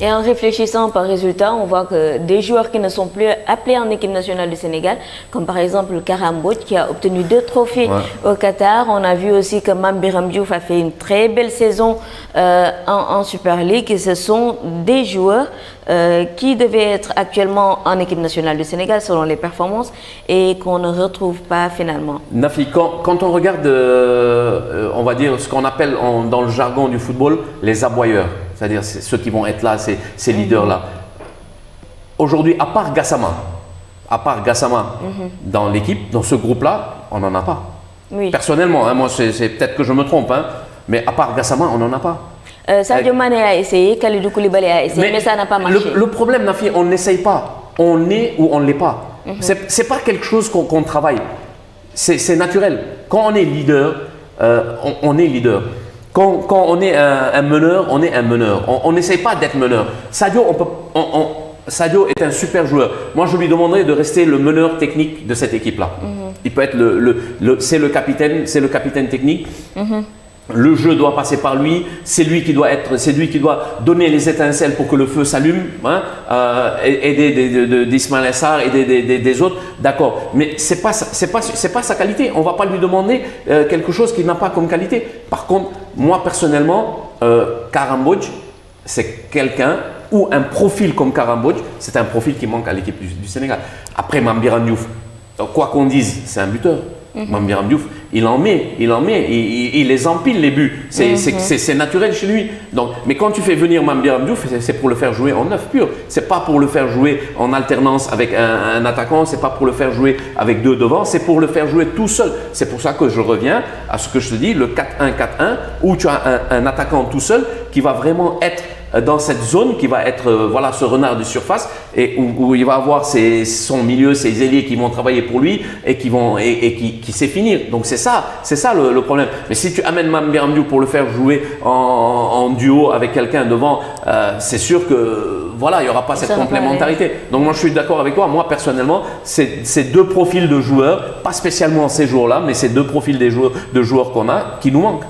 Et en réfléchissant par résultat, on voit que des joueurs qui ne sont plus appelés en équipe nationale du Sénégal, comme par exemple Karam Mbodj qui a obtenu 2 trophées au Qatar. On a vu aussi que Mame Biram Diouf a fait une très belle saison en Super League. Et ce sont des joueurs qui devaient être actuellement en équipe nationale du Sénégal selon les performances et qu'on ne retrouve pas finalement. Nafi, quand on regarde, on va dire ce qu'on appelle dans le jargon du football, les aboyeurs, c'est-à-dire ceux qui vont être là, ces leaders-là. Aujourd'hui, à part Gassama dans l'équipe, dans ce groupe-là, on n'en a pas. Oui. Personnellement, hein, moi c'est peut-être que je me trompe, hein, mais à part Gassama, on n'en a pas. Sadio Mané a essayé, Kalidou Koulibaly a essayé, mais ça n'a pas marché. Le problème, Nafi, on n'essaye pas. On est ou on ne l'est pas. C'est pas quelque chose qu'on travaille. C'est naturel. Quand on est leader, on est leader. Quand on est un meneur, on est un meneur. On n'essaye pas d'être meneur. Sadio est un super joueur. Moi, je lui demanderais de rester le meneur technique de cette équipe-là. Il peut être c'est le capitaine technique. Le jeu doit passer par lui, c'est lui qui doit donner les étincelles pour que le feu s'allume, hein, aider d'Ismaïla Sarr et des autres, d'accord. Mais c'est pas sa qualité. On va pas lui demander quelque chose qu'il n'a pas comme qualité. Par contre, moi personnellement, Karam Mbodj, c'est quelqu'un ou un profil comme Karam Mbodj, c'est un profil qui manque à l'équipe du Sénégal. Après Mame Biram Diouf, quoi qu'on dise, c'est un buteur. Mame Biram Diouf, il les empile les buts. C'est naturel chez lui. Donc, mais quand tu fais venir Mame Biram Diouf, c'est pour le faire jouer en 9 pur. C'est pas pour le faire jouer en alternance avec un attaquant. C'est pas pour le faire jouer avec 2 devant. C'est pour le faire jouer tout seul. C'est pour ça que je reviens à ce que je te dis, le 4-1-4-1, où tu as un attaquant tout seul qui va vraiment être dans cette zone, qui va être voilà, ce renard de surface, et où il va avoir son milieu, ses ailiers qui vont travailler pour lui et qui sait finir. Donc c'est ça le problème. Mais si tu amènes Mame Biram Diouf pour le faire jouer en duo avec quelqu'un devant, c'est sûr que voilà, il n'y aura pas cette complémentarité. Donc moi je suis d'accord avec toi. Moi personnellement, c'est 2 profils de joueurs, pas spécialement ces joueurs-là, mais c'est 2 profils de joueurs qu'on a qui nous manquent.